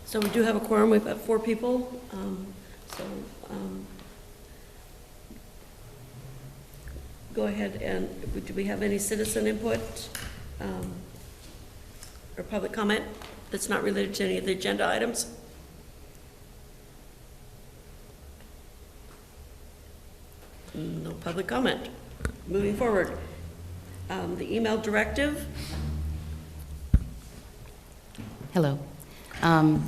So we do have a quorum. We've got 4 people. Go ahead and, do we have any citizen input or public comment that's not related to any of the agenda items? No public comment. Moving forward. The email directive. Hello.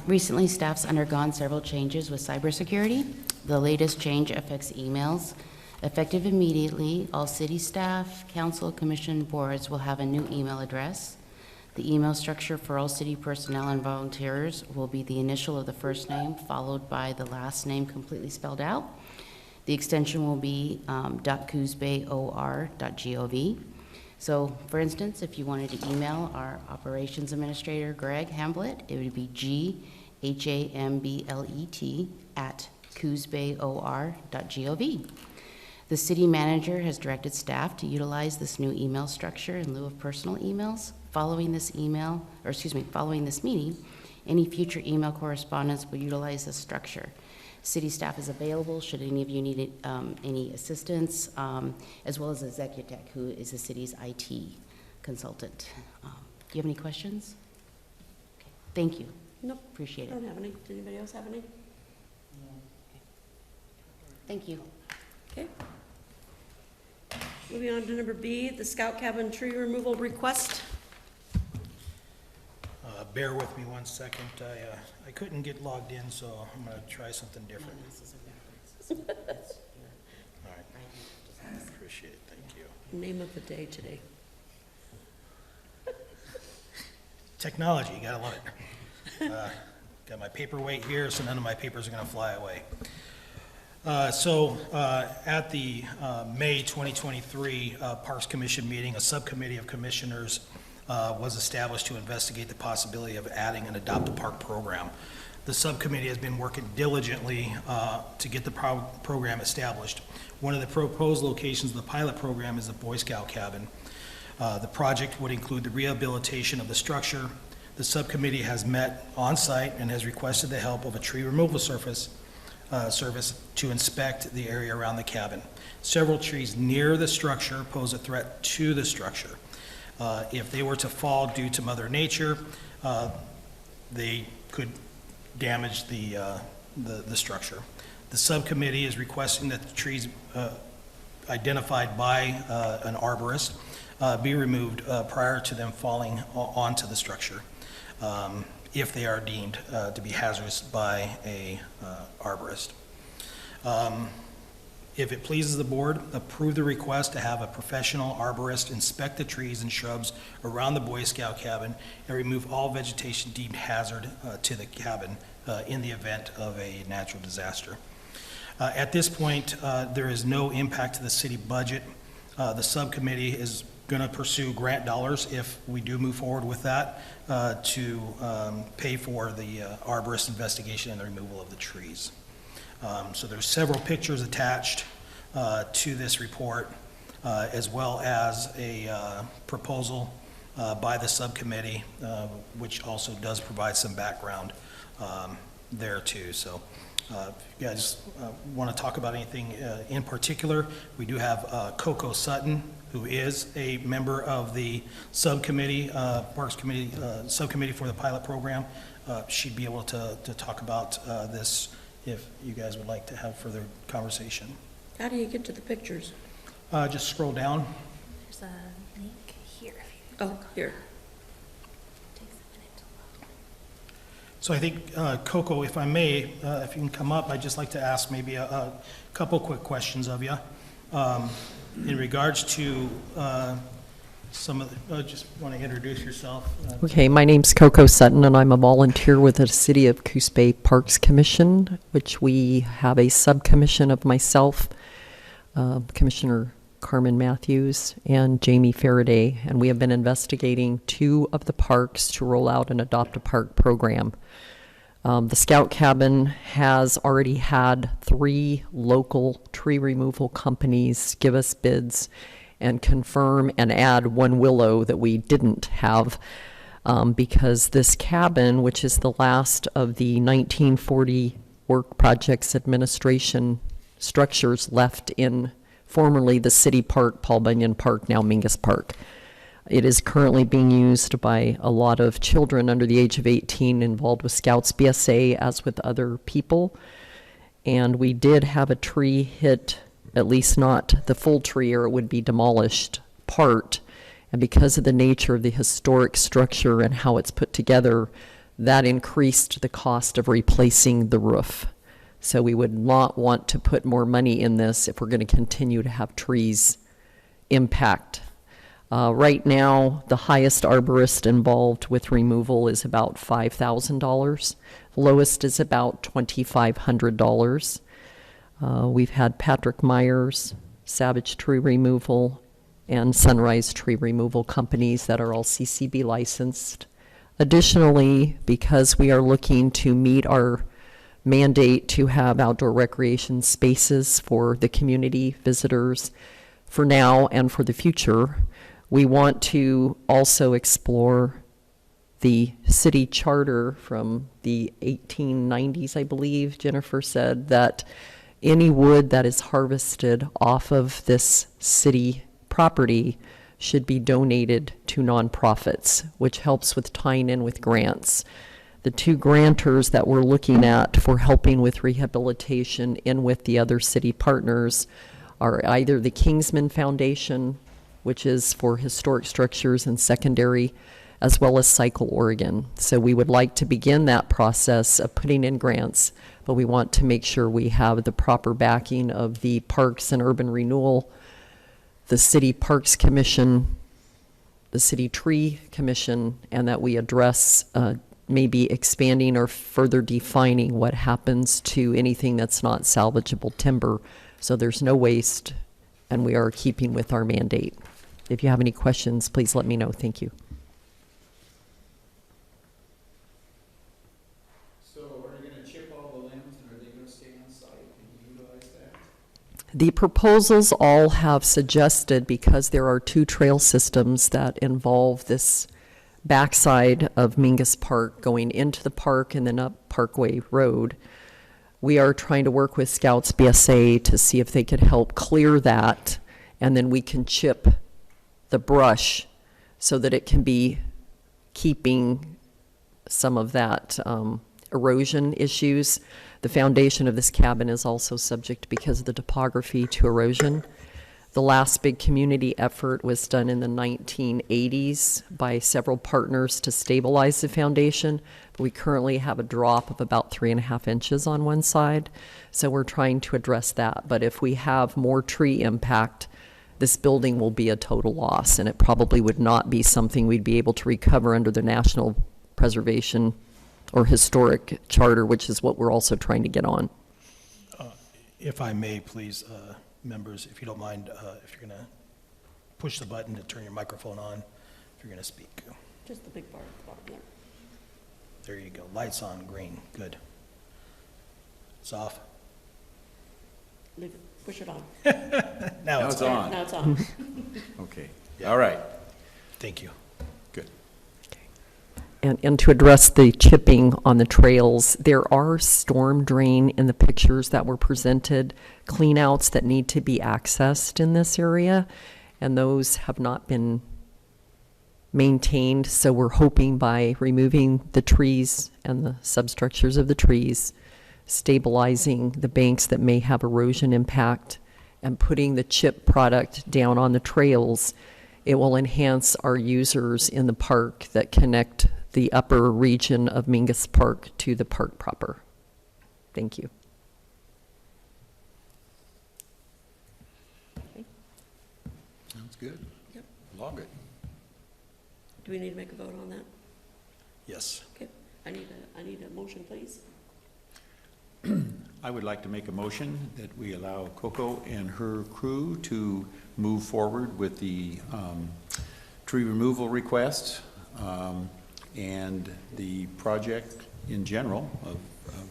Recently, staff's undergone several changes with cybersecurity. The latest change affects emails. Effective immediately, all city staff, council, commission, boards will have a new email address. The email structure for all city personnel and volunteers will be the initial of the first name followed by the last name completely spelled out. The extension will be .coosbayor.gov. So, for instance, if you wanted to email our operations administrator, Greg Hamblet, it would be GHAMBLET@coosbayor.gov. The city manager has directed staff to utilize this new email structure in lieu of personal emails. Following this meeting, any future email correspondence will utilize this structure. City staff is available should any of you need any assistance, as well as Executech, who is the city's IT consultant. Do you have any questions? Okay. Thank you. Nope. Appreciate I it. don't have any. Does anybody else have any? No. Okay. Thank you. Okay. Moving on to number B, the scout cabin tree removal request. Bear with me one second. I couldn't get logged in, so I'm going to try something different. All right. Appreciate it. Thank you. Name of the day today. Technology, you gotta love it. Got my paperweight here, so none of my papers are going to fly away. At the May 2023 Parks Commission meeting, a subcommittee of commissioners was established to investigate the possibility of adding an Adopt a Park program. The subcommittee has been working diligently to get the program established. One of the proposed locations of the pilot program is the Boy Scout cabin. The project would include the rehabilitation of the structure. The subcommittee has met on site and has requested the help of a tree removal service to inspect the area around the cabin. Several trees near the structure pose a threat to the structure. If they were to fall due to Mother Nature, they could damage the structure. The subcommittee is requesting that the trees identified by an arborist be removed prior to them falling onto the structure, if they are deemed to be hazardous by a arborist. If it pleases the board, approve the request to have a professional arborist inspect the trees and shrubs around the Boy Scout cabin and remove all vegetation deemed hazard to the cabin in the event of a natural disaster. At this point, there is no impact to the city budget. The subcommittee is going to pursue grant dollars if we do move forward with that to pay for the arborist investigation and the removal of the trees. So there's several pictures attached to this report, as well as a proposal by the subcommittee, which also does provide some background there too. So if you guys want to talk about anything in particular, we do have Coco Sutton, who is a member of the subcommittee, Parks Committee, subcommittee for the pilot program. She'd be able to talk about this if you guys would like to have further conversation. How do you get to the pictures? Just scroll down. There's a link here. Oh, here. It takes a minute to load. So I think, Coco, if I may, if you can come up, I'd just like to ask maybe a couple quick questions of you. In regards to some of the, just want to introduce yourself. Okay, my name's Coco Sutton, and I'm a volunteer with the City of Coos Bay Parks Commission, which we have a subcommission of myself, Commissioner Carmen Matthews, and Jamie Faraday, and we have been investigating 2 of the parks to roll out an Adopt a Park program. The Scout Cabin has already had 3 local tree removal companies give us bids and confirm and add 1 willow that we didn't have. because this cabin, which is the last of the 1940 Work Projects Administration structures left in formerly the city park, Paul Bunyan Park, now Mingus Park. It is currently being used by a lot of children under the age of 18 involved with Scouts BSA, as with other people. And we did have a tree hit, at least not the full tree, or it would be demolished part. And because of the nature of the historic structure and how it's put together, that increased the cost of replacing the roof. So we would not want to put more money in this if we're going to continue to have trees impact. Right now, the highest arborist involved with removal is about $5,000. Lowest is about $2,500. We've had Patrick Myers, Savage Tree Removal, and Sunrise Tree Removal companies that are all CCB licensed. Additionally, because we are looking to meet our mandate to have outdoor recreation spaces for the community visitors for now and for the future, we want to also explore the city charter from the 1890s, I believe Jennifer said, that any wood that is harvested off of this city property should be donated to nonprofits, which helps with tying in with grants. The two grantors that we're looking at for helping with rehabilitation in with the other city partners are either the Kingsman Foundation, which is for historic structures and secondary, as well as Cycle Oregon. So we would like to begin that process of putting in grants, but we want to make sure we have the proper backing of the Parks and Urban Renewal, the City Parks Commission, the City Tree Commission, and that we address maybe expanding or further defining what happens to anything that's not salvageable timber, so there's no waste and we are keeping with our mandate. If you have any questions, please let me know. Thank you. So are you going to chip all the limbs, and are they going to stay on site and utilize that? The proposals all have suggested, because there are two trail systems that involve this backside of Mingus Park going into the park and then up Parkway Road, we are trying to work with Scouts BSA to see if they could help clear that, and then we can chip the brush so that it can be keeping some of that erosion issues. The foundation of this cabin is also subject, because of the topography, to erosion. The last big community effort was done in the 1980s by several partners to stabilize the foundation. But we currently have a drop of about 3.5 inches on one side. So we're trying to address that. But if we have more tree impact, this building will be a total loss, and it probably would not be something we'd be able to recover under the National Preservation or Historic Charter, which is what we're also trying to get on. If I may, please, members, if you don't mind, if you're going to push the button to turn your microphone on, if you're going to speak. Just the big bar at the bottom there. There you go. Lights on, green. Good. It's off. Leave it, push it on. Now it's on. Now it's on. Okay. Yeah. All right. Thank you. Good. And to address the chipping on the trails, there are storm drain in the pictures that were presented, cleanouts that need to be accessed in this area, and those have not been maintained. So we're hoping by removing the trees and the substructures of the trees, stabilizing the banks that may have erosion impact, and putting the chip product down on the trails, it will enhance our users in the park that connect the upper region of Mingus Park to the park proper. Thank you. Sounds good. Yep. Log it. Do we need to make a vote on that? Yes. Okay, I need a motion, please. I would like to make a motion that we allow Coco and her crew to move forward with the tree removal request and the project in general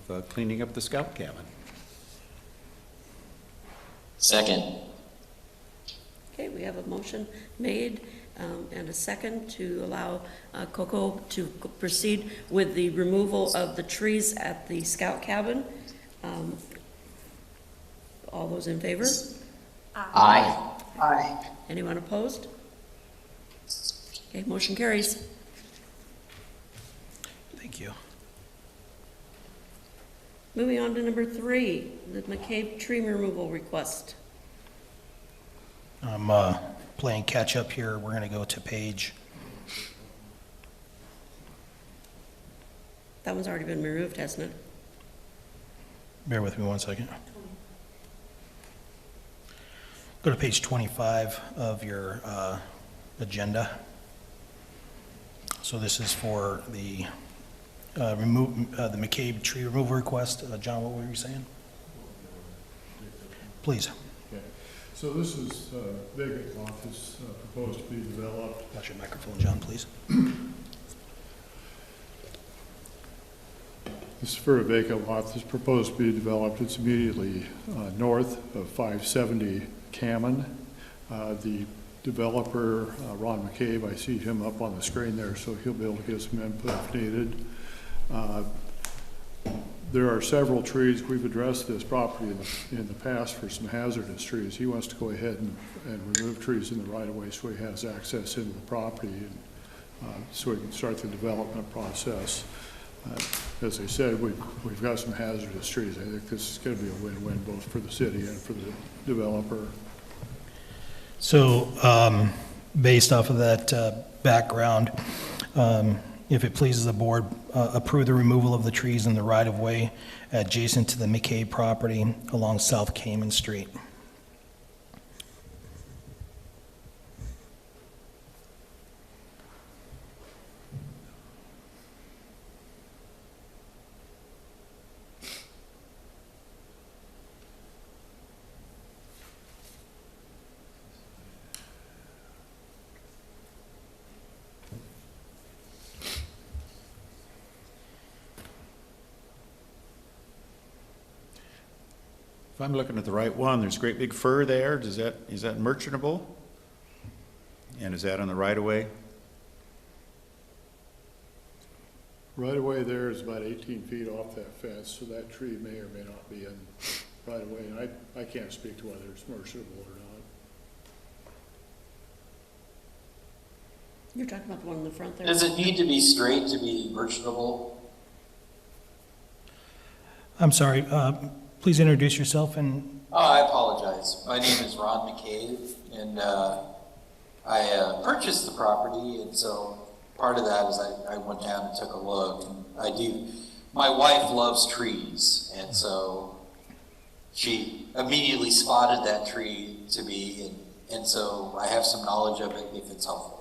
of cleaning up the scout cabin. Second. Okay, we have a motion made and a second to allow Coco to proceed with the removal of the trees at the scout cabin. All those in favor? Aye. Aye. Anyone opposed? Okay, motion carries. Thank you. Moving on to number 3, the McCabe tree removal request. I'm playing catch-up here. We're going to go to page, That one's already been removed, hasn't it? bear with me one second. Go to page 25 of your agenda. So this is for the the McCabe tree removal request. John, what were you saying? Please. Okay, so this is vacant lot that's proposed to be developed. Watch your microphone, John, please. This is for a vacant lot that's proposed to be developed. It's immediately north of 570 Cammon. The developer, Ron McCabe, I see him up on the screen there, so he'll be able to get some input if needed. There are several trees. We've addressed this property in the past for some hazardous trees. He wants to go ahead and remove trees in the right-of-way so he has access into the property, and so we can start the development process. As I said, we've got some hazardous trees. I think this is going to be a win-win both for the city and for the developer. So, based off of that background, if it pleases the board, approve the removal of the trees in the right-of-way adjacent to the McCabe property along South Cayman Street. If I'm looking at the right one, there's great big fir there. Is that merchantable? And is that on the right of way? Right away there is about 18 feet off that fence, so that tree may or may not be in right away. And I can't speak to whether it's merchantable or not. You're talking about the one in the front there? Does it need to be straight to be merchantable? I'm sorry, please introduce yourself and, Oh, I apologize. My name is Ron McCabe, and I purchased the property, and so part of that is I went down and took a look. And my wife loves trees, and so she immediately spotted that tree to me, and so I have some knowledge of it if it's helpful.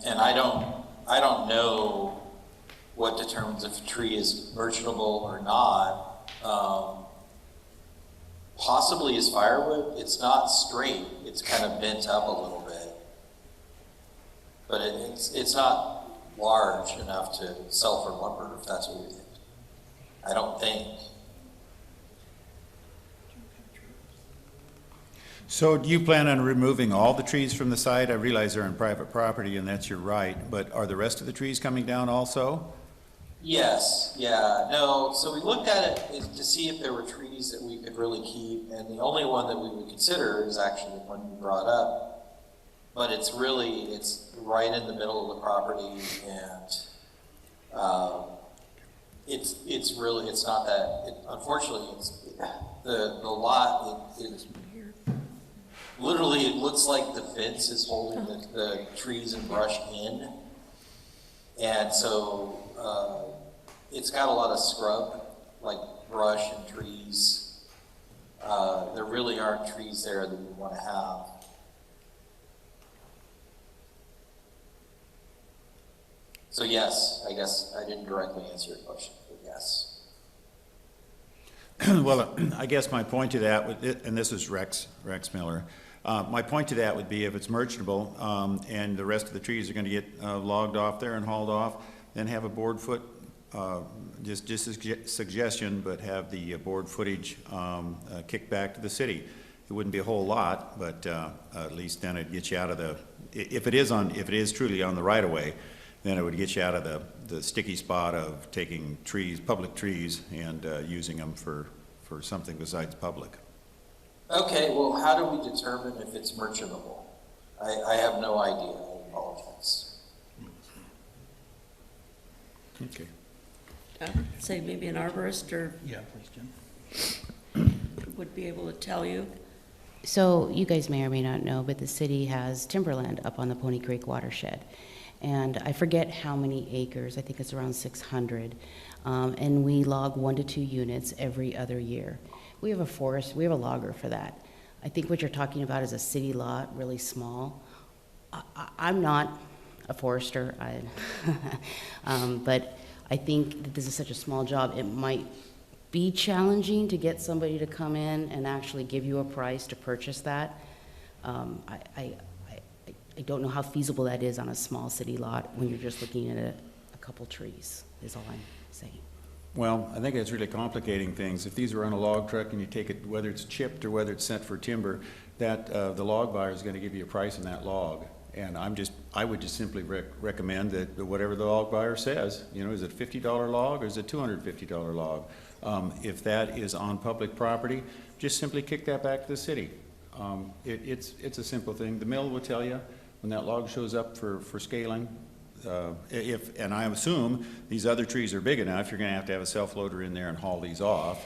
And I don't know what determines if a tree is merchantable or not. Possibly as firewood. It's not straight. It's kind of bent up a little bit. But it's not large enough to sell for lumber, if that's what you think. I don't think. So do you plan on removing all the trees from the site? I realize they're on private property and that's your right, but are the rest of the trees coming down also? Yes, yeah, no, so we looked at it to see if there were trees that we could really keep, and the only one that we would consider is actually the one you brought up. But it's right in the middle of the property, and it's not that, unfortunately, the lot, literally, it looks like the fence is holding the trees and brush in. And so it's got a lot of scrub, like brush and trees. There really aren't trees there that we want to have. So yes, I guess I didn't directly answer your question, but yes. Well, I guess my point to that, and this is Rex Miller, my point to that would be if it's merchantable and the rest of the trees are going to get logged off there and hauled off, then have a board foot just a suggestion, but have the board footage kicked back to the city. It wouldn't be a whole lot, but at least then it'd get you out of the, if it is truly on the right-of-way, then it would get you out of the sticky spot of taking trees, public trees, and using them for something besides public. Okay, well, how do we determine if it's merchantable? I have no idea. I apologize. Okay. Say maybe an arborist or Yeah, please, Jim. would be able to tell you. So you guys may or may not know, but the city has timberland up on the Pony Creek watershed. And I forget how many acres, I think it's around 600. And we log 1 to 2 units every other year. We have a forest, we have a logger for that. I think what you're talking about is a city lot, really small. I'm not a forester, but I think that this is such a small job, it might be challenging to get somebody to come in and actually give you a price to purchase that. I don't know how feasible that is on a small city lot when you're just looking at a couple trees, is all I'm saying. Well, I think it's really complicating things. If these are on a log truck and you take it, whether it's chipped or whether it's sent for timber, that the log buyer is going to give you a price on that log. And I would just simply recommend that whatever the log buyer says, you know, is it a $50 log or is it a $250 log? If that is on public property, just simply kick that back to the city. It's a simple thing. The mill will tell you when that log shows up for scaling. And I assume these other trees are big enough, you're going to have a self-loader in there and haul these off,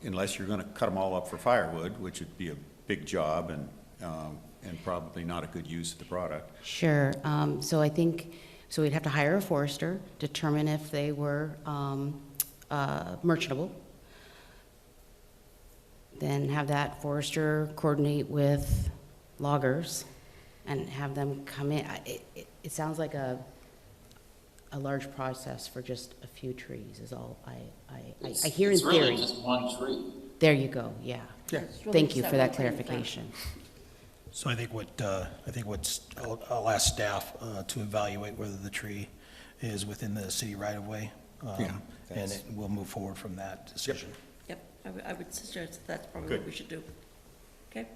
unless you're going to cut them all up for firewood, which would be a big job and probably not a good use of the product. Sure, so I think, so we'd have to hire a forester, determine if they were merchantable, then have that forester coordinate with loggers and have them come in. It sounds like a large process for just a few trees is all I hear in It's really theory. just one tree. There you go, yeah. Yeah. It's really Thank you just for that one tree in front. clarification. So I think I'll ask staff to evaluate whether the tree is within the city right-of-way. Yeah, And we'll move forward from that decision. Yep, I would suggest that's probably Good. what we should do. Okay?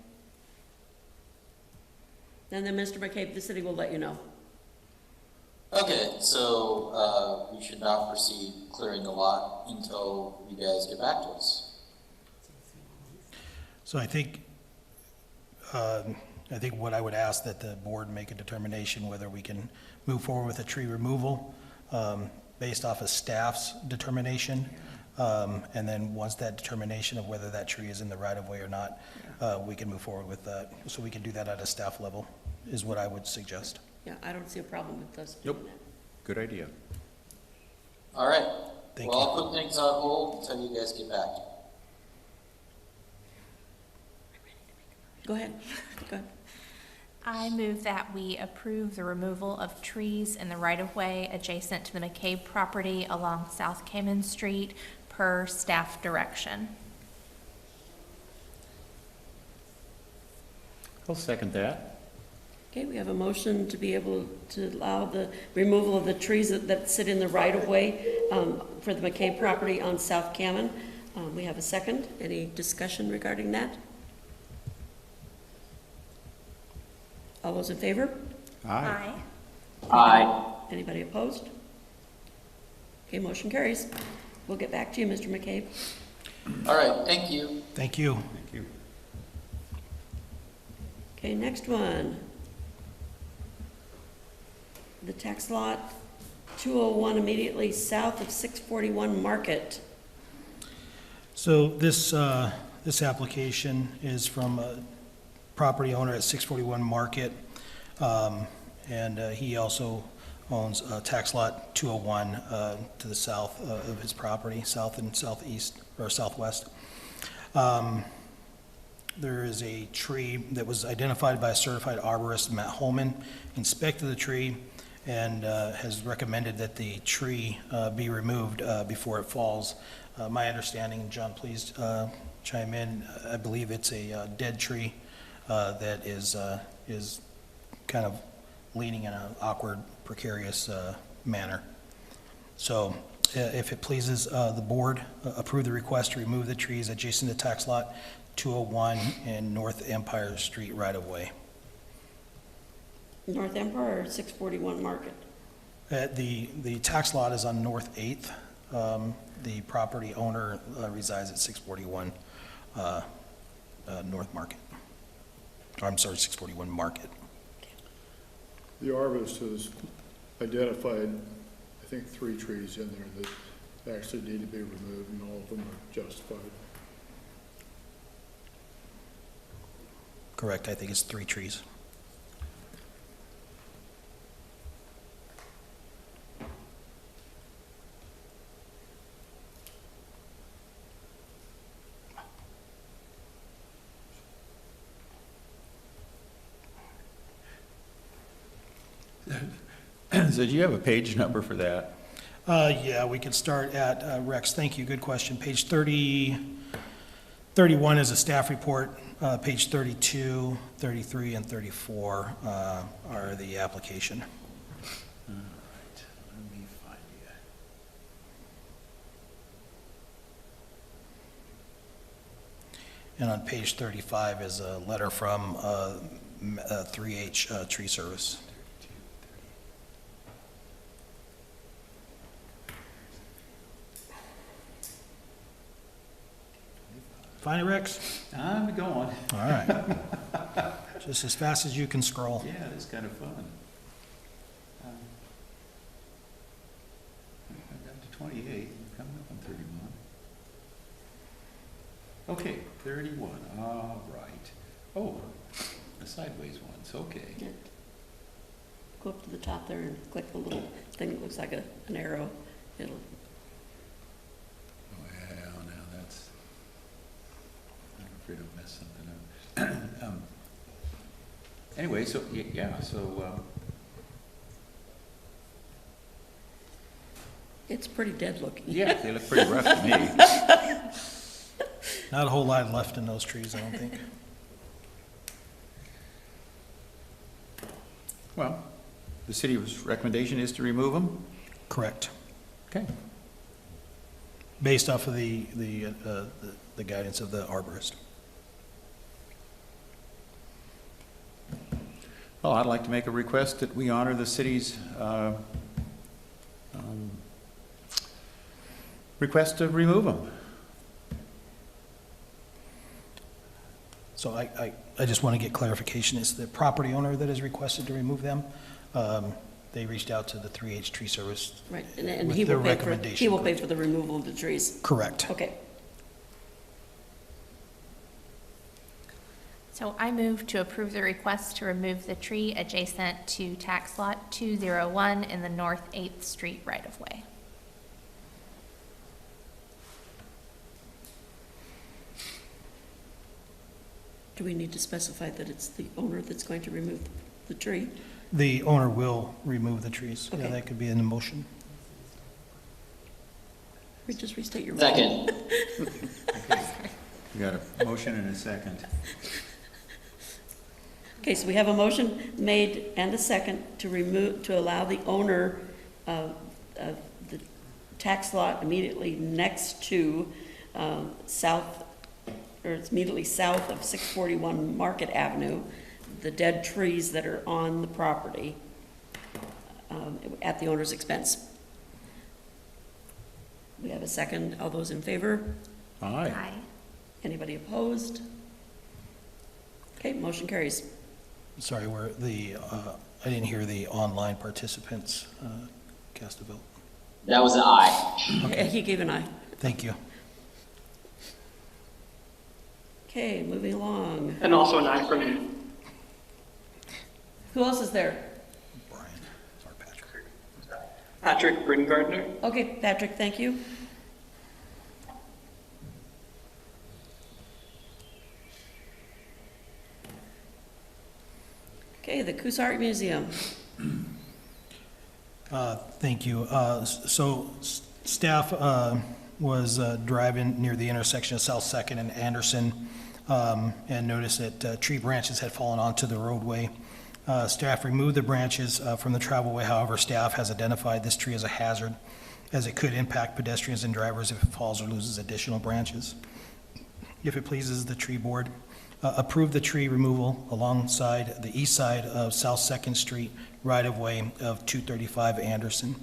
And then, Mr. McCabe, the city will let you know. Okay, so we should not proceed clearing the lot until you guys get back to us. So I think what I would ask that the board make a determination whether we can move forward with a tree removal based off of staff's determination. And then once that determination of whether that tree is in the right-of-way or not, we can move forward with that. So we can do that at a staff level, is what I would suggest. Yeah, I don't see a problem with us Nope. doing that. Good idea. All right. Thank Well, you. I'll put things on hold until you guys get back. Go ahead, go ahead. I move that we approve the removal of trees in the right-of-way adjacent to the McCabe property along South Cayman Street per staff direction. I'll second that. Okay, we have a motion to be able to allow the removal of the trees that sit in the right-of-way for the McCabe property on South Cammon. We have a second. Any discussion regarding that? All those in favor? Aye. Aye. Anybody opposed? Okay, motion carries. We'll get back to you, Mr. McCabe. All right, thank you. Thank you. Thank you. Okay, next one. The tax lot 201 immediately south of 641 Market. So this application is from a property owner at 641 Market, and he also owns tax lot 201 to the south of his property, south and southeast, or southwest. There is a tree that was identified by a certified arborist, Matt Holman, inspected the tree, and has recommended that the tree be removed before it falls. My understanding, and John, please chime in, I believe it's a dead tree that is kind of leaning in an awkward, precarious manner. So if it pleases the board, approve the request to remove the trees adjacent to tax lot 201 and North Empire Street right-of-way. North Empire or 641 Market? The tax lot is on North 8th. The property owner resides at 641 North Market. Or, I'm sorry, 641 Market. The arborist has identified, I think, 3 trees in there that actually need to be removed, and all of them are justified. Correct, I think it's 3 trees. So do you have a page number for that? Yeah, we could start at, Rex, thank you, good question. Page 31 is a staff report. Page 32, 33, and 34 are the application. All right, let me find you. And on page 35 is a letter from 3H Tree Service. Find it, Rex? I'm going. All right. Just as fast as you can scroll. Yeah, it's kind of fun. I got to 28, I'm coming up on 31. Okay, 31, all right. Oh, the sideways ones, okay. Yeah. Go up to the top there and click the little thing that looks like an arrow. It'll, Well, now that's, I'm afraid I'll mess something up. Anyway, so, yeah, so, it's pretty dead looking. yeah, they look pretty rough to me. Not a whole lot left in those trees, I don't think. Well, the city's recommendation is to remove them? Correct. Okay. Based off of the guidance of the arborist. Well, I'd like to make a request that we honor the city's request to remove them. So I just want to get clarification. It's the property owner that has requested to remove them. They reached out to the 3H Tree Service. Right, and With he their will pay for, recommendation, he will pay correct. for the removal of the trees. Correct. Okay. So I move to approve the request to remove the tree adjacent to tax lot 201 in the North 8th Street right-of-way. Do we need to specify that it's the owner that's going to remove the tree? The owner will remove the trees. Yeah, Okay. that could be in the motion. Just restate your. Second. We got a motion and a second. Okay, so we have a motion made and a second to remove, to allow the owner of the tax lot immediately next to south, or it's immediately south of 641 Market Avenue, the dead trees that are on the property at the owner's expense. We have a second. All those in favor? Aye. Anybody opposed? Okay, motion carries. Sorry, I didn't hear the online participants cast a vote. That was an aye. He gave an aye. Thank you. Okay, moving along. And also an aye from me. Who else is there? Brian, sorry, Patrick. Patrick Britengardner. Okay, Patrick, thank you. Okay, the Coos Art Museum. Thank you. Staff was driving near the intersection of South Second and Anderson and noticed that tree branches had fallen onto the roadway. Staff removed the branches from the travelway. However, staff has identified this tree as a hazard as it could impact pedestrians and drivers if it falls or loses additional branches. If it pleases the tree board, approve the tree removal alongside the east side of South Second Street right-of-way of 235 Anderson.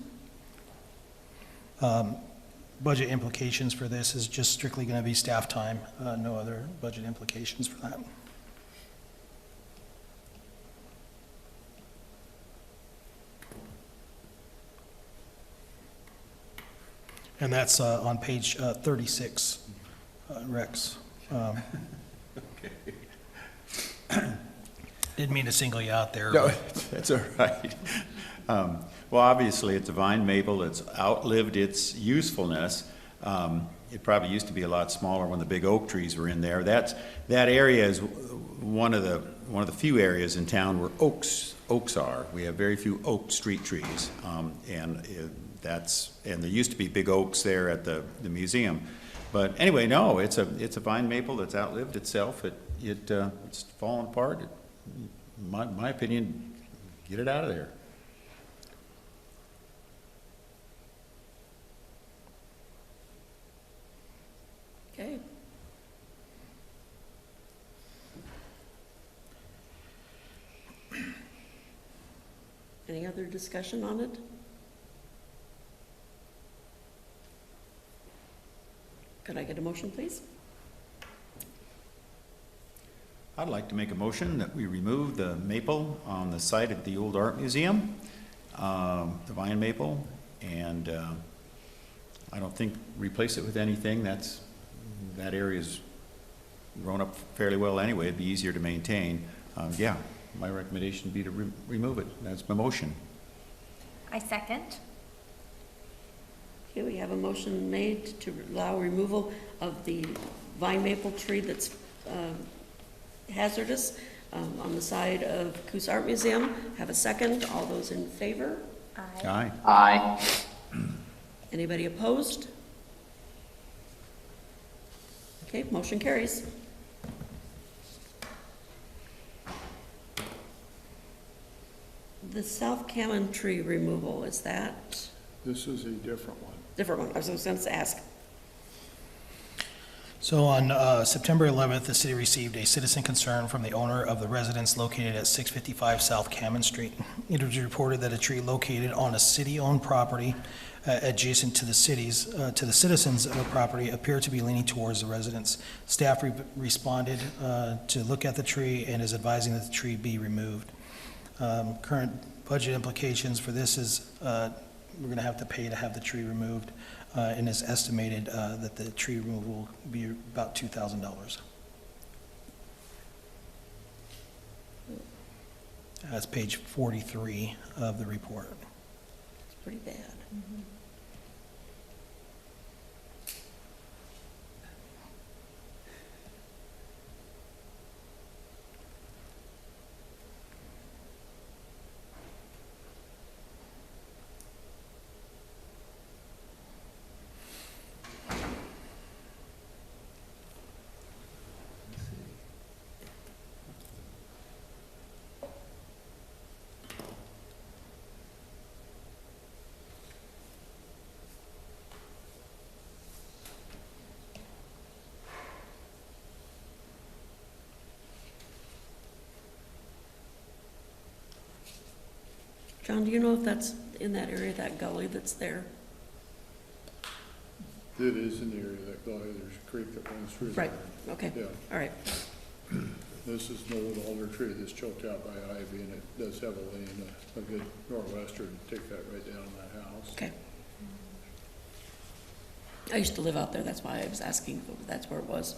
Budget implications for this is just strictly going to be staff time, no other budget implications for that. And that's on page 36, Rex. Didn't mean to single you out there. No, but- that's all right. Well, obviously, it's a vine maple, it's outlived its usefulness. It probably used to be a lot smaller when the big oak trees were in there. That area is one of the few areas in town where oaks are. We have very few oak street trees, and there used to be big oaks there at the museum. But anyway, no, it's a vine maple that's outlived itself. It's fallen apart. My opinion, get it out of there. Okay. Any other discussion on it? Could I get a motion, please? I'd like to make a motion that we remove the maple on the site of the old art museum, the vine maple, and I don't think replace it with anything. That area's grown up fairly well anyway. It'd be easier to maintain. Yeah, my recommendation would be to remove it. That's my motion. I second. Okay, we have a motion made to allow removal of the vine maple tree that's hazardous on the side of Coos Art Museum. Have a second. All those in favor? Aye. Aye. Aye. Anybody opposed? Okay, motion carries. The South Cammon tree removal, is that This is a different one. different one? I was just going to ask. So on September 11th, the city received a citizen concern from the owner of the residence located at 655 South Cammon Street. It was reported that a tree located on a city-owned property adjacent to the citizens' property appeared to be leaning towards the residence. Staff responded to look at the tree and is advising that the tree be removed. Current budget implications for this is we're going to have to pay to have the tree removed. And it's estimated that the tree removal will be about $2,000. That's page 43 of the report. It's pretty bad. John, do you know if that's in that area, that gully that's there? It is in the area of that gully. There's a creek that runs through there. Right, okay, Yeah. all right. This is an old alder tree that's choked out by ivy, and it does have a lane, a good nor'wester to take that right down in that house. Okay. I used to live out there, that's why I was asking if that's where it was.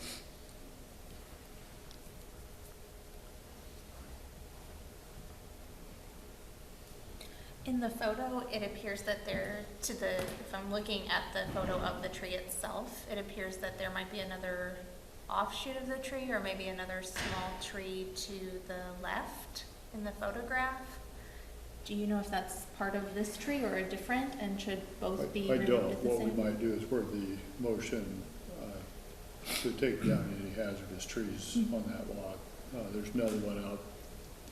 In the photo, it appears that if I'm looking at the photo of the tree itself, it appears that there might be another offshoot of the tree or maybe another small tree to the left in the photograph. Do you know if that's part of this tree or a different, and should both be I removed don't. at the What same we time? might do is where the motion to take down any hazardous trees on that lot. There's another one out.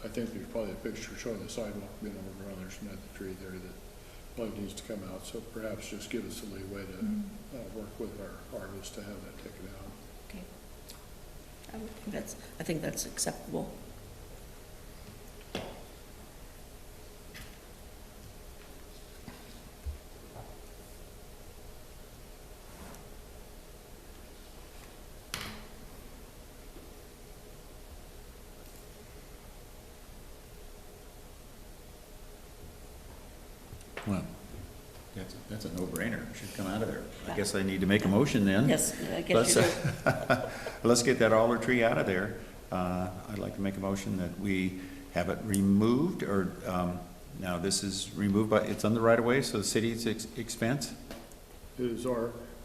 I think there's probably a picture showing the sidewalk being overgrown. There's another tree there that plug needs to come out, so perhaps just give us a leeway to work with our artists to have that taken out. Okay. I think that's acceptable. Well, that's a no-brainer. It should come out of there. I guess I need to make a motion then. Yes, I guess you do. Let's get that alder tree out of there. I'd like to make a motion that we have it removed, or, now this is removed, but it's on the right-of-way, so the city's expense? It is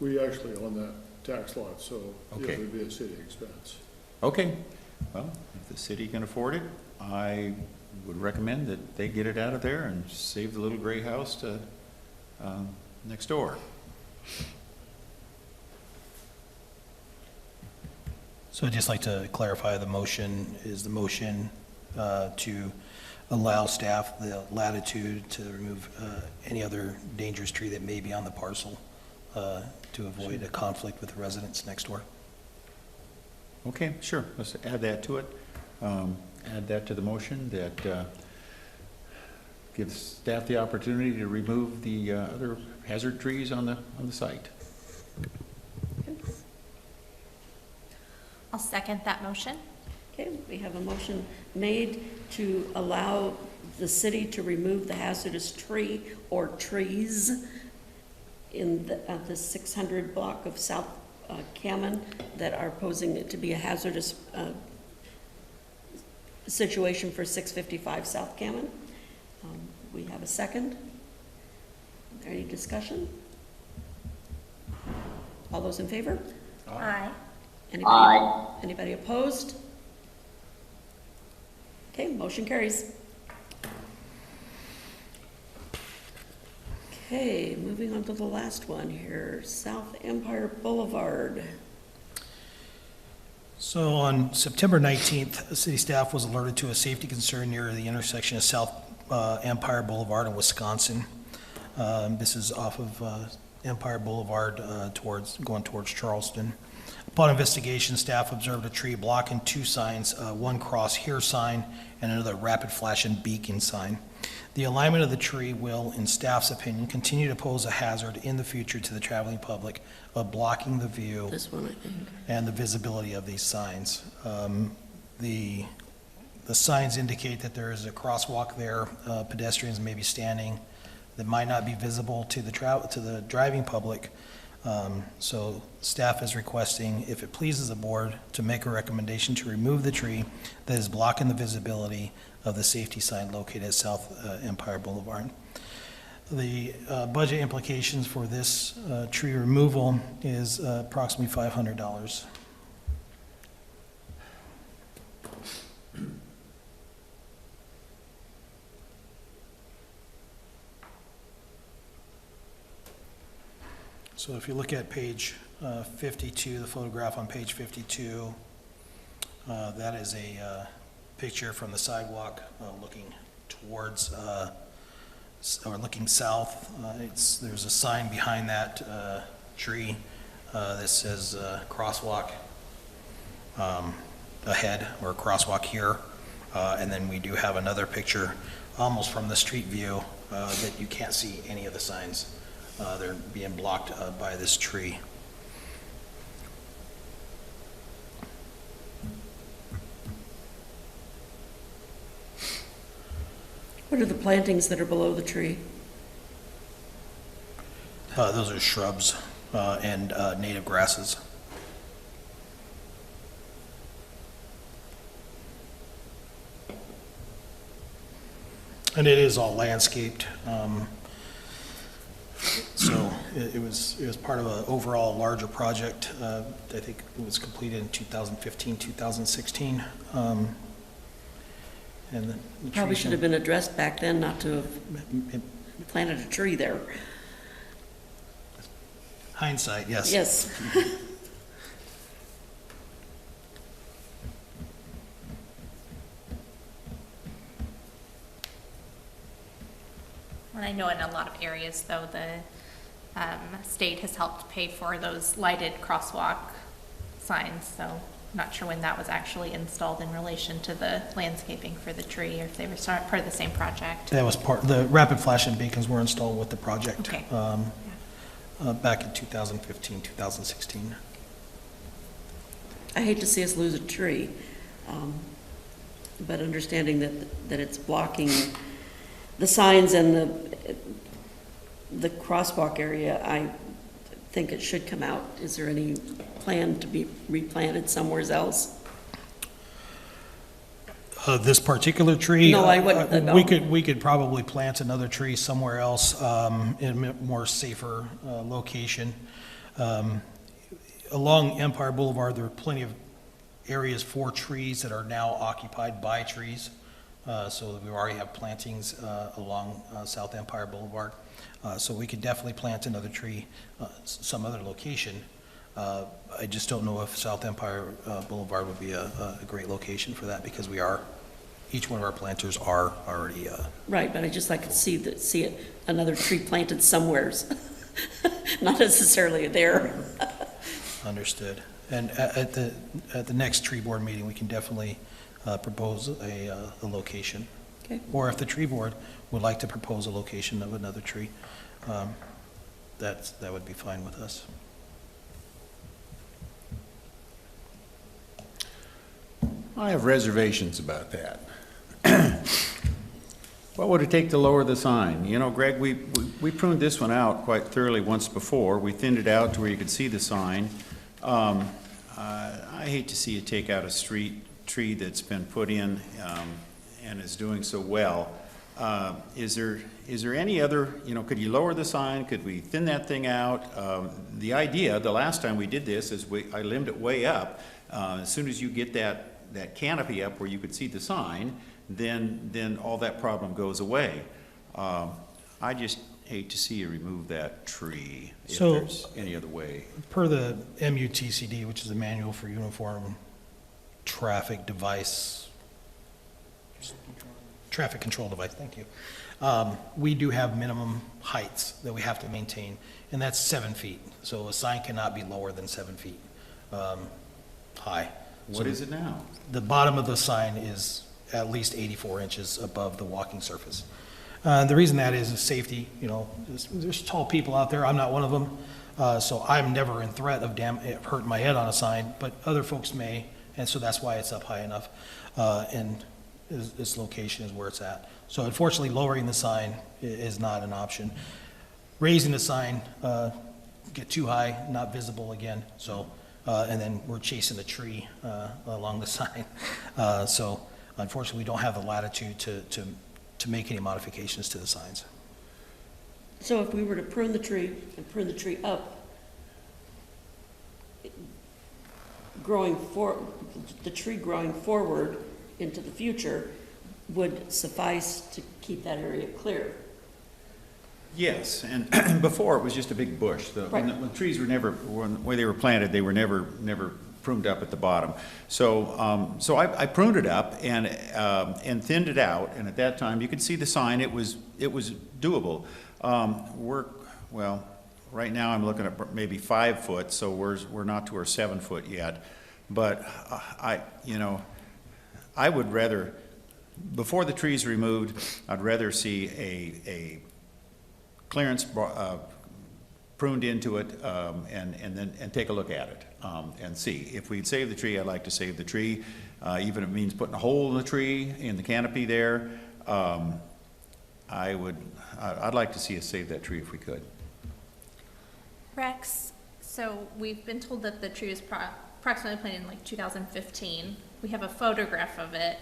we actually own that tax lot, so Okay. it would be a city expense. Okay, well, if the city can afford it, I would recommend that they get it out of there and save the little gray house to, next door. So I'd just like to clarify the motion, is the motion to allow staff the latitude to remove any other dangerous tree that may be on the parcel to avoid a conflict with the residents next door? Okay, sure, let's add that to it. Add that to the motion, that gives staff the opportunity to remove the other hazard trees on the site. I'll second that motion. Okay, we have a motion made to allow the city to remove the hazardous tree or trees in the 600 block of South Cammon that are posing it to be a hazardous situation for 655 South Cammon. We have a second. Is there any discussion? All those in favor? Aye. Anybody opposed? Okay, motion carries. Okay, moving on to the last one here, South Empire Boulevard. So on September 19th, city staff was alerted to a safety concern near the intersection of South Empire Boulevard and Wisconsin. This is off of Empire Boulevard going towards Charleston. Upon investigation, staff observed a tree blocking two signs, one cross here sign and another rapid flashing beacon sign. The alignment of the tree will, in staff's opinion, continue to pose a hazard in the future to the traveling public of blocking the view This one, I think. and the visibility of these signs. The signs indicate that there is a crosswalk there, pedestrians may be standing, that might not be visible to the driving public. So staff is requesting, if it pleases the board, to make a recommendation to remove the tree that is blocking the visibility of the safety sign located at South Empire Boulevard. The budget implications for this tree removal is approximately $500. So if you look at page 52, the photograph on page 52, that is a picture from the sidewalk looking towards, or looking south. There's a sign behind that tree that says crosswalk ahead, or crosswalk here. And then we do have another picture almost from the street view that you can't see any of the signs. They're being blocked by this tree. What are the plantings that are below the tree? Those are shrubs and native grasses. And it is all landscaped. So it was part of an overall larger project. I think it was completed in 2015, 2016. And the Probably trees should have been addressed back then, not to have planted a tree there. Hindsight, yes. Yes. And I know in a lot of areas, though, the state has helped pay for those lighted crosswalk signs, so not sure when that was actually installed in relation to the landscaping for the tree, or if they were part of the same project. That was the rapid flashing beacons were installed with the project. Okay. Back in 2015, 2016. I hate to see us lose a tree, but understanding that it's blocking the signs and the crosswalk area, I think it should come out. Is there any plan to be replanted somewhere else? This particular tree? No, I wouldn't, no. We could probably plant another tree somewhere else in a more safer location. Along Empire Boulevard, there are plenty of areas for trees that are now occupied by trees. So we already have plantings along South Empire Boulevard. So we could definitely plant another tree some other location. I just don't know if South Empire Boulevard would be a great location for that, because each one of our planters are already. Right, but I just like to see it, another tree planted somewheres, not necessarily there. Understood. And at the next tree board meeting, we can definitely propose a location. Okay. Or if the tree board would like to propose a location of another tree, that would be fine with us. I have reservations about that. What would it take to lower the sign? You know, Greg, we pruned this one out quite thoroughly once before. We thinned it out to where you could see the sign. I hate to see you take out a street tree that's been put in and is doing so well. Is there any other, could you lower the sign? Could we thin that thing out? The idea, the last time we did this, is I limbed it way up. As soon as you get that canopy up where you could see the sign, then all that problem goes away. I just hate to see you remove that tree if So- there's any other way. Per the MUTCD, which is the Manual for Uniform Traffic Control Device, thank you. We do have minimum heights that we have to maintain, and that's 7 feet. So a sign cannot be lower than 7 feet high. What is it now? The bottom of the sign is at least 84 inches above the walking surface. The reason that is safety. There's tall people out there. I'm not one of them. So I'm never in threat of hurting my head on a sign, but other folks may, and so that's why it's up high enough. And this location is where it's at. So unfortunately, lowering the sign is not an option. Raising the sign, get too high, not visible again, so, and then we're chasing the tree along the sign. So unfortunately, we don't have the latitude to make any modifications to the signs. So if we were to prune the tree and prune the tree up, the tree growing forward into the future would suffice to keep that area clear. Yes, and before it was just a big bush. Right. When the trees were never, when the way they were planted, they were never pruned up at the bottom. So, so I pruned it up and thinned it out, and at that time, you could see the sign. It was doable. Well, right now I'm looking at maybe 5 foot, so we're not to our 7 foot yet. But I would rather, before the tree's removed, I'd rather see a clearance pruned into it and take a look at it and see. If we'd save the tree, I'd like to save the tree, even if it means putting a hole in the tree, in the canopy there. I'd like to see us save that tree if we could. Rex, so we've been told that the tree was approximately planted in like 2015. We have a photograph of it.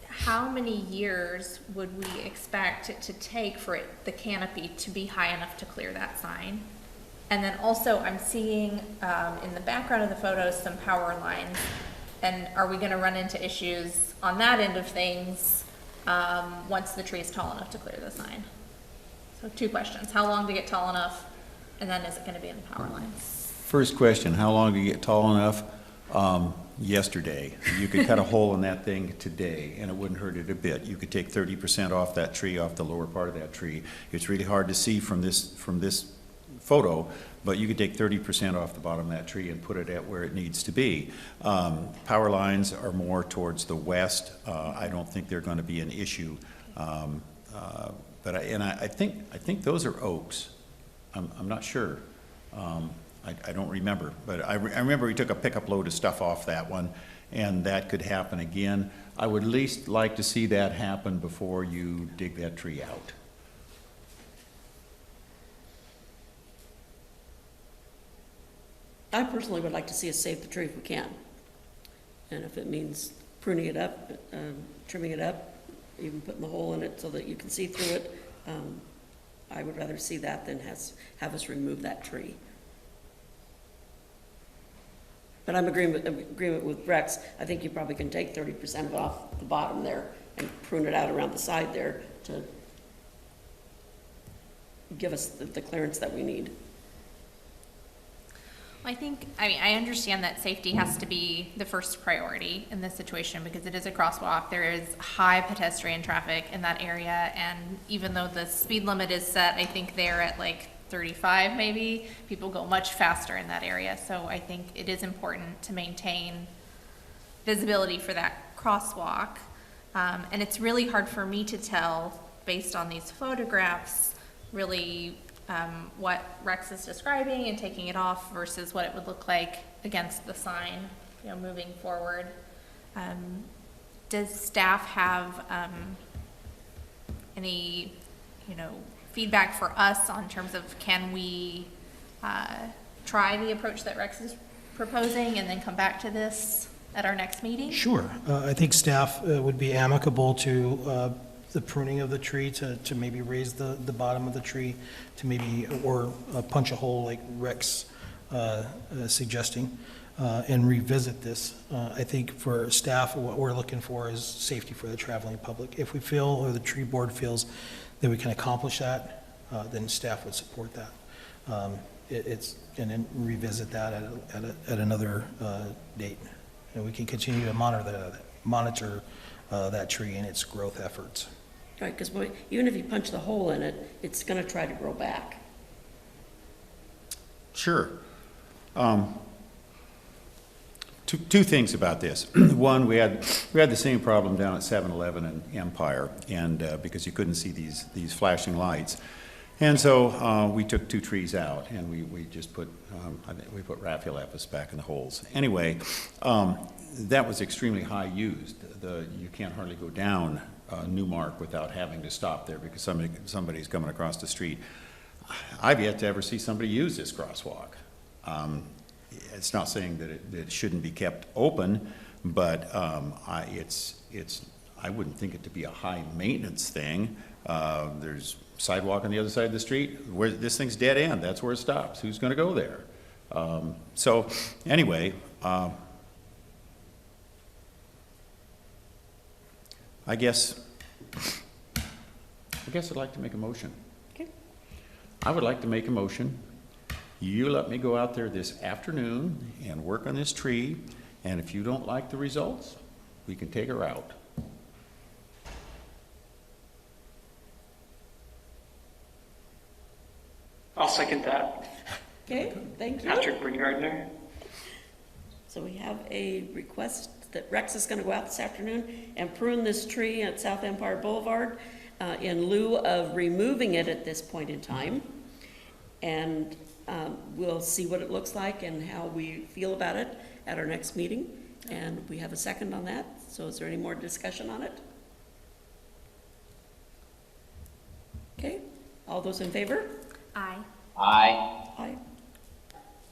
How many years would we expect it to take for the canopy to be high enough to clear that sign? And then also I'm seeing in the background of the photos some power lines. And are we going to run into issues on that end of things once the tree is tall enough to clear the sign? So 2 questions. How long to get tall enough? And then is it going to be in the power lines? First question, how long do you get tall enough? yesterday. You could cut a hole in that thing today, and it wouldn't hurt it a bit. You could take 30% off that tree, off the lower part of that tree. It's really hard to see from this photo, but you could take 30% off the bottom of that tree and put it at where it needs to be. Power lines are more towards the west. I don't think they're going to be an issue. But I think those are oaks. I'm not sure. I don't remember, but I remember we took a pickup load of stuff off that one, and that could happen again. I would at least like to see that happen before you dig that tree out. I personally would like to see us save the tree if we can. And if it means pruning it up, trimming it up, even putting the hole in it so that you can see through it, I would rather see that than have us remove that tree. But I'm agreement with Rex. I think you probably can take 30% off the bottom there and prune it out around the side there to give us the clearance that we need. I I understand that safety has to be the first priority in this situation because it is a crosswalk. There is high pedestrian traffic in that area, and even though the speed limit is set, I think they're at like 35 maybe, people go much faster in that area. So I think it is important to maintain visibility for that crosswalk. And it's really hard for me to tell, based on these photographs, really what Rex is describing and taking it off versus what it would look like against the sign, moving forward. Does staff have any, feedback for us on terms of can we try the approach that Rex is proposing and then come back to this at our next meeting? Sure. I think staff would be amicable to the pruning of the tree, to maybe raise the bottom of the tree, to maybe, or punch a hole like Rex suggesting, and revisit this. I think for staff, what we're looking for is safety for the traveling public. If we feel, or the tree board feels that we can accomplish that, then staff would support that. And then revisit that at another date. And we can continue to monitor that tree and its growth efforts. Right, because even if you punch the hole in it, it's going to try to grow back. Sure. Two things about this. One, we had the same problem down at 7-Eleven and Empire, and because you couldn't see these flashing lights, and so we took 2 trees out, and we just put I think we put Raffalepis back in the holes. Anyway, that was extremely high used. You can't hardly go down Newmark without having to stop there because somebody's coming across the street. I've yet to ever see somebody use this crosswalk. It's not saying that it shouldn't be kept open, but I wouldn't think it to be a high maintenance thing. There's sidewalk on the other side of the street. Where this thing's dead end, that's where it stops. Who's going to go there? So anyway, I guess I'd like to make a motion. Okay. I would like to make a motion. You let me go out there this afternoon and work on this tree, and if you don't like the results, we can take her out. I'll second that. Okay, thank you. Patrick Bringardner. So we have a request that Rex is going to go out this afternoon and prune this tree at South Empire Boulevard in lieu of removing it at this point in time. And we'll see what it looks like and how we feel about it at our next meeting. And we have a second on that. So is there any more discussion on it? Okay, all those in favor? Aye. Aye. Aye.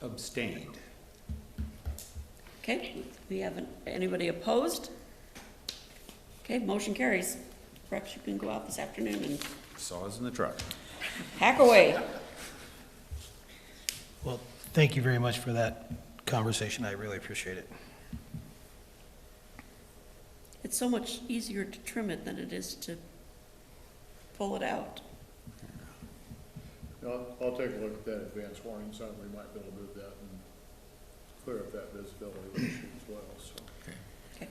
Abstained. Okay, we haven't, anybody opposed? Okay, motion carries. Rex, you can go out this afternoon and Saws in the truck. hack away. Well, thank you very much for that conversation. I really appreciate it. It's so much easier to trim it than it is to pull it out. I'll take a look at that advance warning sign. We might be able to move that and clear up that visibility issue as well, so. Okay,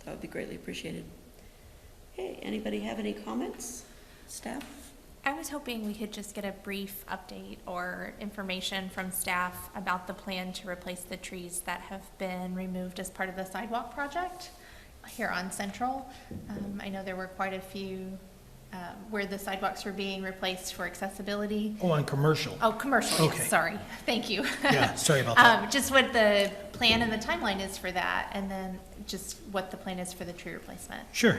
that would be greatly appreciated. Okay, anybody have any comments? Staff? I was hoping we could just get a brief update or information from staff about the plan to replace the trees that have been removed as part of the sidewalk project here on Central. I know there were quite a few where the sidewalks were being replaced for accessibility. Oh, on commercial. Oh, commercial, Okay. yes, sorry. Thank you. Yeah, sorry about that. Just what the plan and the timeline is for that, and then just what the plan is for the tree replacement. Sure.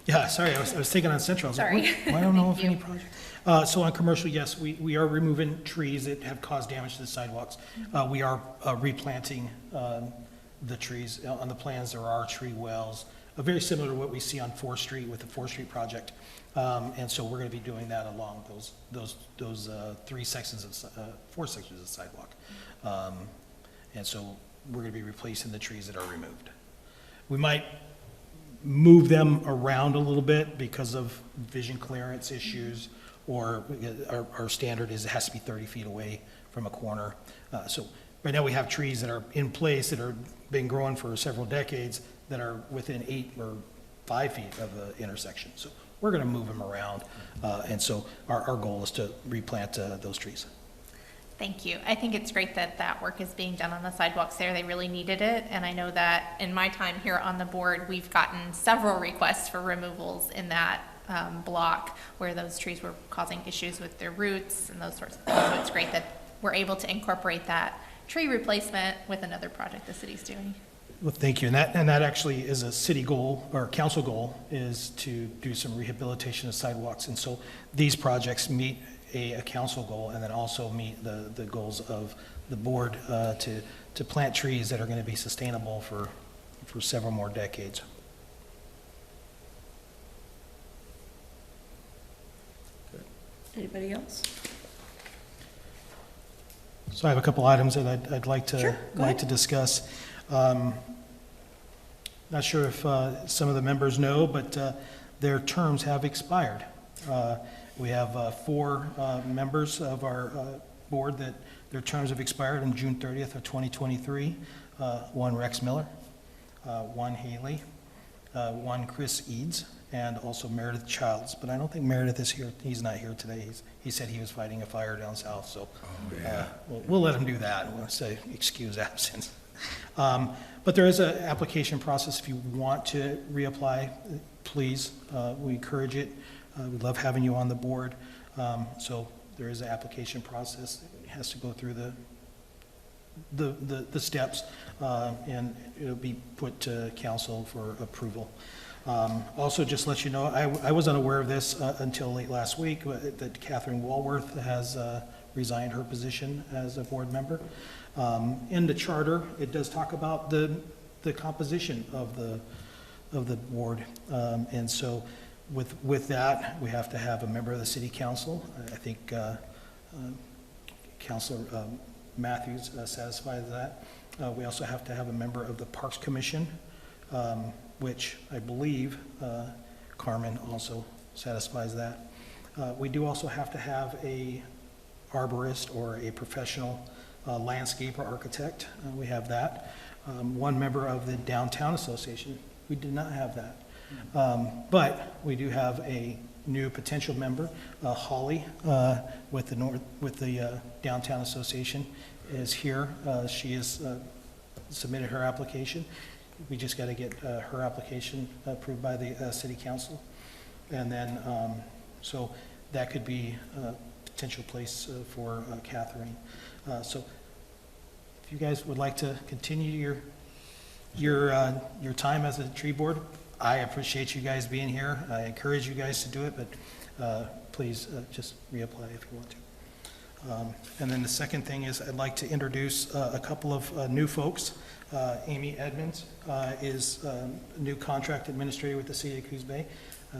Yeah, sorry, I was thinking on Central. I was like, Sorry. "What? Well, I don't know if Thank any you. project. So on commercial, yes, we are removing trees that have caused damage to the sidewalks. We are replanting the trees. On the plans, there are tree wells, very similar to what we see on 4th Street with the 4th Street project. And so we're going to be doing that along those 4 sections of sidewalk. And so we're going to be replacing the trees that are removed. We might move them around a little bit because of vision clearance issues, or our standard is it has to be 30 feet away from a corner. So right now we have trees that are in place that are been growing for several decades that are within 8 or 5 feet of the intersection. So we're going to move them around. And so our goal is to replant those trees. Thank you. I think it's great that that work is being done on the sidewalks there. They really needed it. And I know that in my time here on the board, we've gotten several requests for removals in that block where those trees were causing issues with their roots and those sorts of things. So it's great that we're able to incorporate that tree replacement with another project the city's doing. Well, thank you. And that actually is a city goal, or council goal, is to do some rehabilitation of sidewalks. And so these projects meet a council goal, and then also meet the goals of the board to plant trees that are going to be sustainable for several more decades. Anybody else? So I have a couple items that I'd like to Sure, go ahead. discuss. Not sure if some of the members know, but their terms have expired. We have 4 members of our board that their terms have expired on June 30th of 2023. 1 Rex Miller, 1 Haley, 1 Chris Eads, and also Meredith Childs. But I don't think Meredith is here. He's not here today. He said he was fighting a fire down south, so we'll let him do that. We'll say excuse absence. But there is an application process. If you want to reapply, please, we encourage it. We love having you on the board. So there is an application process. It has to go through the steps, and it'll be put to council for approval. Also, just to let you know, I was unaware of this until late last week, that Catherine Walworth has resigned her position as a board member. In the charter, it does talk about the composition of the board, and so with that, we have to have a member of the city council. I think Councilor Matthews satisfies that. We also have to have a member of the Parks Commission, which I believe Carmen also satisfies that. We do also have to have a arborist or a professional landscaper architect. We have that. 1 member of the Downtown Association. We did not have that. But we do have a new potential member, Holly, with the Downtown Association is here. She has submitted her application. We just got to get her application approved by the city council. And then, so that could be a potential place for Catherine. So if you guys would like to continue your time as a tree board, I appreciate you guys being here. I encourage you guys to do it, but please just reapply if you want to. And then the second thing is I'd like to introduce a couple of new folks. Amy Edmonds is a new contract administrator with the city of Coos Bay.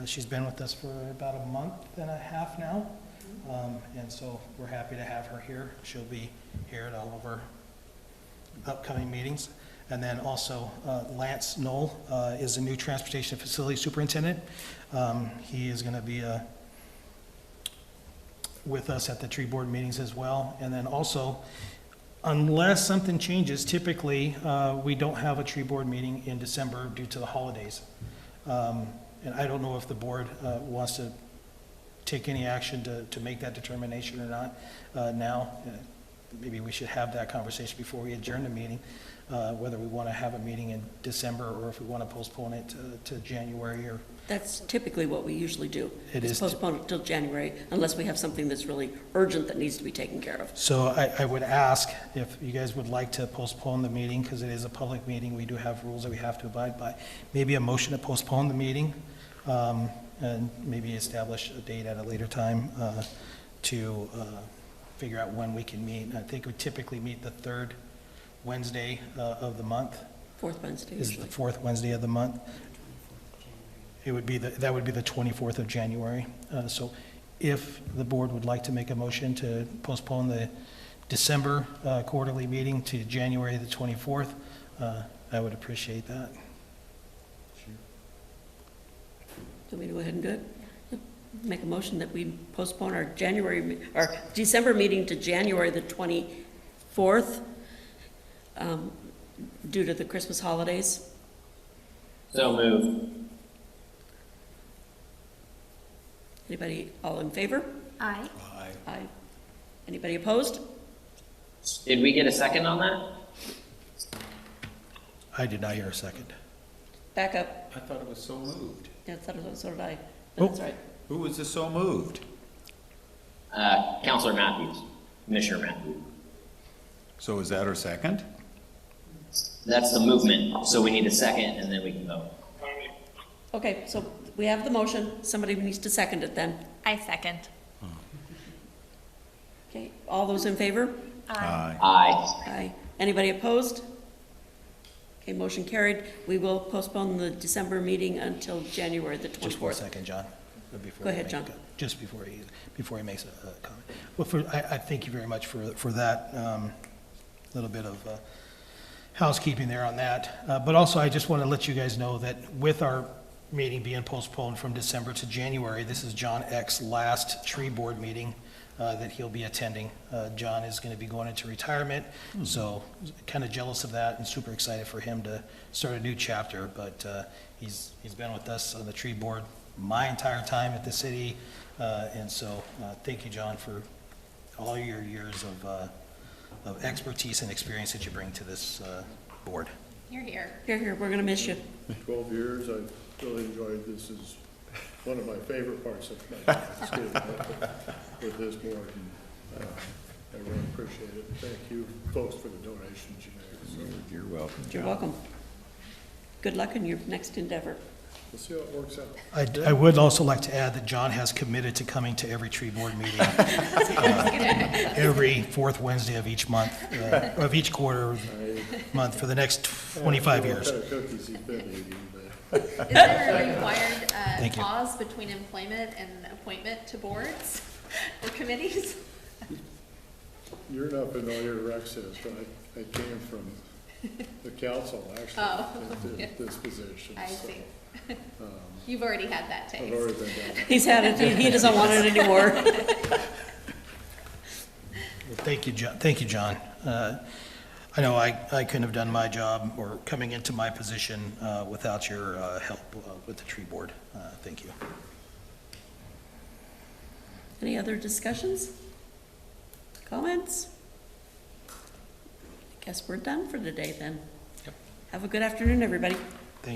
She's been with us for about a month and a half now. And so we're happy to have her here. She'll be here at all of our upcoming meetings. And then also Lance Knoll is a new transportation facility superintendent. He is going to be with us at the tree board meetings as well. And then also Unless something changes, typically, we don't have a tree board meeting in December due to the holidays. And I don't know if the board wants to take any action to make that determination or not now. Maybe we should have that conversation before we adjourn the meeting, whether we want to have a meeting in December or if we want to postpone it to January or. That's typically what we usually do. It is. Postpone it till January, unless we have something that's really urgent that needs to be taken care of. So I would ask if you guys would like to postpone the meeting, because it is a public meeting, we do have rules that we have to abide by. Maybe a motion to postpone the meeting, and maybe establish a date at a later time to figure out when we can meet. I think we typically meet the third Wednesday of the month. Fourth Wednesday Is the usually. fourth Wednesday of the month. It would be, that would be the 24th of January. So if the board would like to make a motion to postpone the December quarterly meeting to January the 24th, I would appreciate that. Do we go ahead and do it? Make a motion that we postpone our our December meeting to January the 24th due to the Christmas holidays. So moved. Anybody all in favor? Aye. Aye. Anybody opposed? Did we get a second on that? I did not hear a second. Back up. I thought it was so moved. Yeah, so did I. Oh. That's right. Who was the so moved? Counselor Matthews, Commissioner Matthews. So is that our second? That's the movement, so we need a second and then we can vote. Okay, so we have the motion. Somebody needs to second it then. I second. Okay, all those in favor? Aye. Aye. Aye. Anybody opposed? Okay, motion carried. We will postpone the December meeting until January the 24th. Just one second, John. Before Go you ahead, make John. Just before he makes a comment. Well, I thank you very much for that little bit of housekeeping there on that. But also, I just want to let you guys know that with our meeting being postponed from December to January, this is John Eck's last tree board meeting that he'll be attending. John is going to be going into retirement, so kind of jealous of that and super excited for him to start a new chapter. But he's been with us on the tree board my entire time at the city, and so thank you, John, for all your years of expertise and experience that you bring to this board. You're here. Here, we're going to miss you. 12 years, I've really enjoyed this. Is one of my favorite parts of my experience with this board. And, I really appreciate it. Thank you, folks, for the donations you made. So You're welcome, John. You're welcome. Good luck in your next endeavor. we'll see how it works out. I would also like to add that John has committed to coming to every tree board meeting every fourth Wednesday of each month, of each quarter month for the next 25 years. What kind of cookies he's been eating, but Is there a required Thank you. pause between employment and appointment to boards or committees? you're not familiar, Rex is, but I came from the council, actually, Oh, in this position. I so, see. You've already had that I've taste. already been down. He's had it, he doesn't want it anymore. Well, thank you, John. Thank you, John. I know I couldn't have done my job or coming into my position without your help with the tree board. Thank you. Any other discussions? Comments? Guess we're done for today then. Yep. Have a good afternoon, everybody.